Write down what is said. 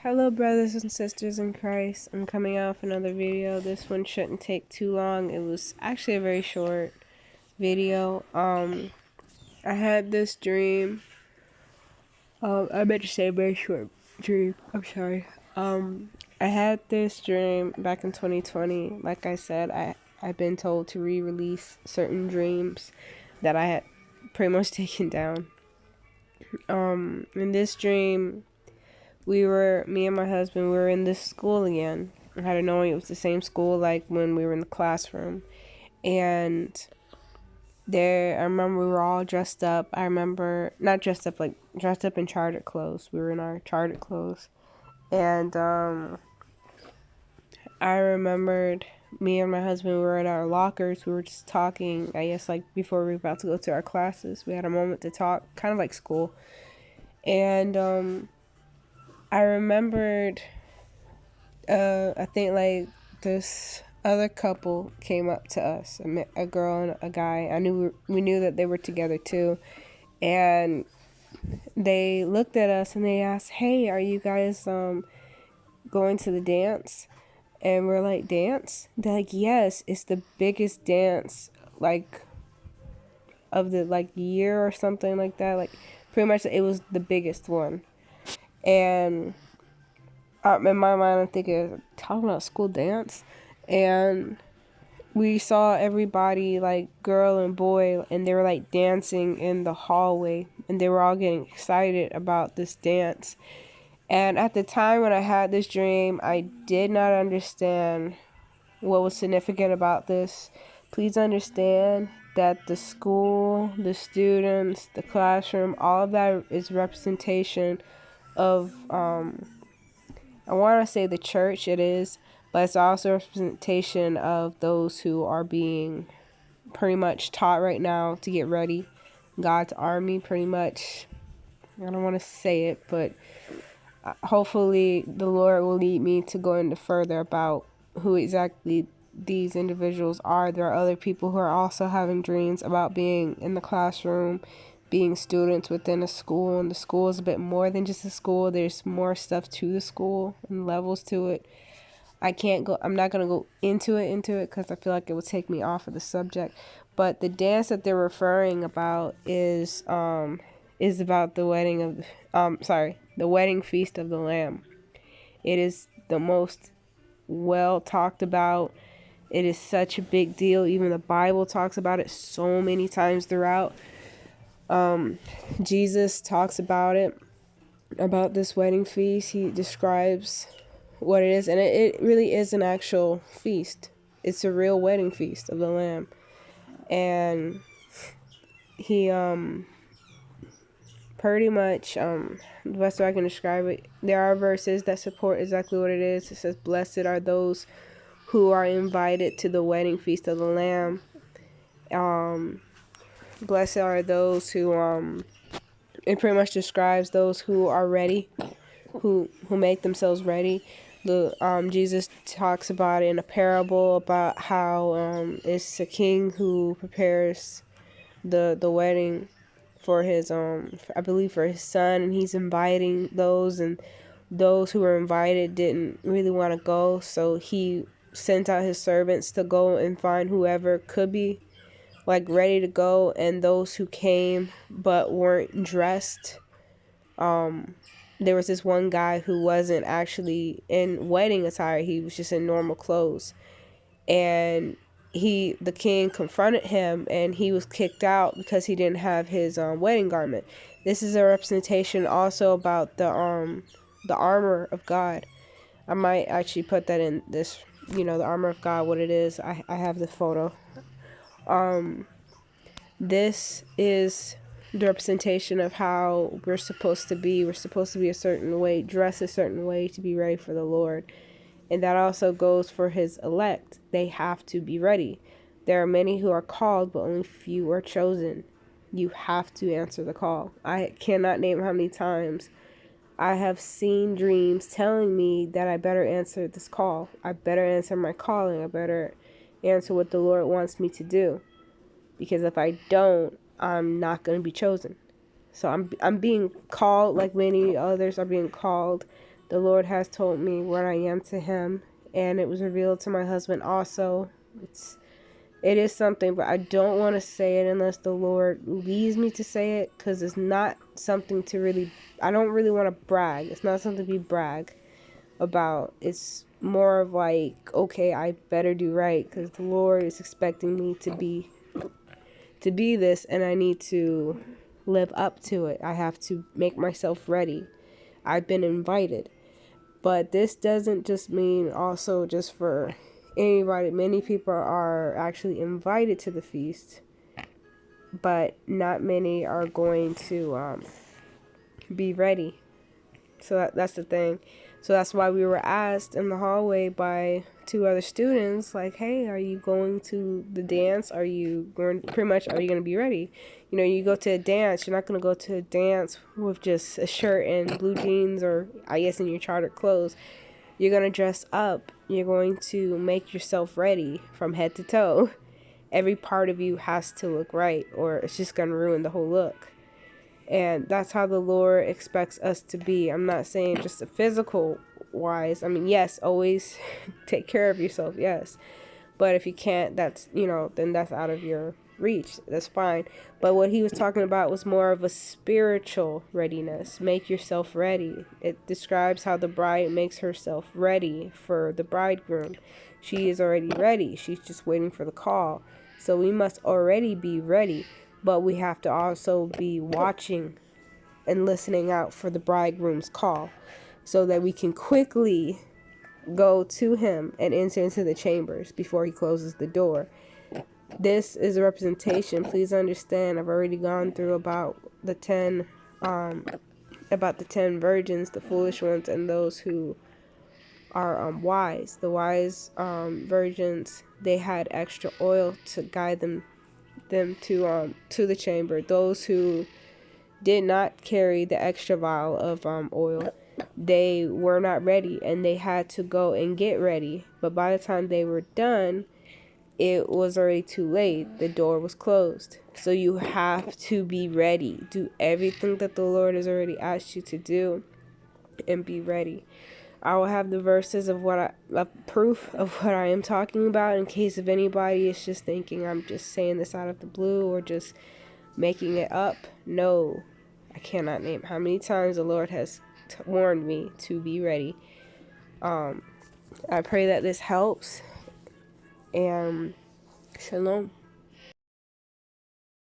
Hello brothers and sisters in Christ. I'm coming out with another video. This one shouldn't take too long. It was actually a very short video. I had this dream. I meant to say very short dream. I'm sorry. I had this dream back in 2020. Like I said, I've been told to re-release certain dreams that I had pretty much taken down. In this dream, me and my husband, we were in this school again. I had to know it was the same school like when we were in the classroom. And I remember we were all dressed up. I remember, not dressed up, like dressed up in charter clothes. We were in our charter clothes. And I remembered me and my husband, we were at our lockers. We were just talking, I guess, like before we were about to go to our classes. We had a moment to talk, kind of like school. And I remembered, I think like this other couple came up to us, a girl and a guy. We knew that they were together too, and they looked at us and they asked, "Hey, are you guys going to the dance?" And we're like, "Dance?" They're like, "Yes, it's the biggest dance like of the like year or something like that. Like pretty much it was the biggest one." And in my mind, I'm thinking, talking about school dance. And we saw everybody, like girl and boy, and they were like dancing in the hallway. And they were all getting excited about this dance. And at the time when I had this dream, I did not understand what was significant about this. Please understand that the school, the students, the classroom, all of that is representation of I want to say the church, it is, but it's also a representation of those who are being pretty much taught right now to get ready. God's army, pretty much. I don't want to say it, but hopefully the Lord will lead me to go into further about who exactly these individuals are. There are other people who are also having dreams about being in the classroom, being students within a school, and the school is a bit more than just a school. There's more stuff to the school and levels to it. I'm not going to go into it because I feel like it would take me off of the subject. But the dance that they're referring about is about the the wedding feast of the Lamb. It is the most well talked about. It is such a big deal. Even the Bible talks about it so many times throughout. Jesus talks about it, about this wedding feast. He describes what it is, and it really is an actual feast. It's a real wedding feast of the Lamb. And he pretty much the best way I can describe it, there are verses that support exactly what it is. It says, "Blessed are those who are invited to the wedding feast of the Lamb." Blessed are those who it pretty much describes those who are ready, who make themselves ready. The Jesus talks about it in a parable about how it's a king who prepares the wedding for his I believe for his son, and he's inviting those, and those who were invited didn't really want to go, so he sent out his servants to go and find whoever could be like ready to go. And those who came but weren't dressed, there was this one guy who wasn't actually in wedding attire, he was just in normal clothes, and the king confronted him and he was kicked out because he didn't have his wedding garment. This is a representation also about the armor of God. I might actually put that in this, the armor of God, what it is. I have the photo. This is the representation of how we're supposed to be. We're supposed to be a certain way, dress a certain way to be ready for the Lord. And that also goes for his elect. They have to be ready. There are many who are called, but only few are chosen. You have to answer the call. I cannot name how many times I have seen dreams telling me that I better answer this call. I better answer my calling. I better answer what the Lord wants me to do. Because if I don't, I'm not going to be chosen. So I'm being called like many others are being called. The Lord has told me what I am to him, and it was revealed to my husband also. It is something, but I don't want to say it unless the Lord leads me to say it, because it's not something to really, I don't really want to brag. It's not something to be brag about. It's more of like, okay, I better do right, because the Lord is expecting me to be this, and I need to live up to it. I have to make myself ready. I've been invited. But this doesn't just mean also just for anybody. Many people are actually invited to the feast, but not many are going to be ready. So that's the thing. So that's why we were asked in the hallway by two other students, like, hey, are you going to the dance? Are you going to be ready? You know, you go to a dance, you're not going to go to a dance with just a shirt and blue jeans, or I guess in your chartered clothes. You're going to dress up. You're going to make yourself ready from head to toe. Every part of you has to look right, or it's just going to ruin the whole look. And that's how the Lord expects us to be. I'm not saying just a physical wise. I mean, yes, always take care of yourself, yes. But if you can't, that's, then that's out of your reach. That's fine. But what he was talking about was more of a spiritual readiness. Make yourself ready. It describes how the bride makes herself ready for the bridegroom. She is already ready. She's just waiting for the call. So we must already be ready. But we have to also be watching and listening out for the bridegroom's call, so that we can quickly go to him and enter into the chambers before he closes the door. This is a representation. Please understand, I've already gone through about the 10 virgins, the foolish ones, and those who are wise. The wise virgins, they had extra oil to guide them to the chamber. Those who did not carry the extra vial of oil, they were not ready, and they had to go and get ready. But by the time they were done, it was already too late. The door was closed. So you have to be ready. Do everything that the Lord has already asked you to do, and be ready. I will have the verses of proof of what I am talking about, in case if anybody is just thinking I'm just saying this out of the blue or just making it up. No, I cannot name how many times the Lord has warned me to be ready. I pray that this helps, and shalom.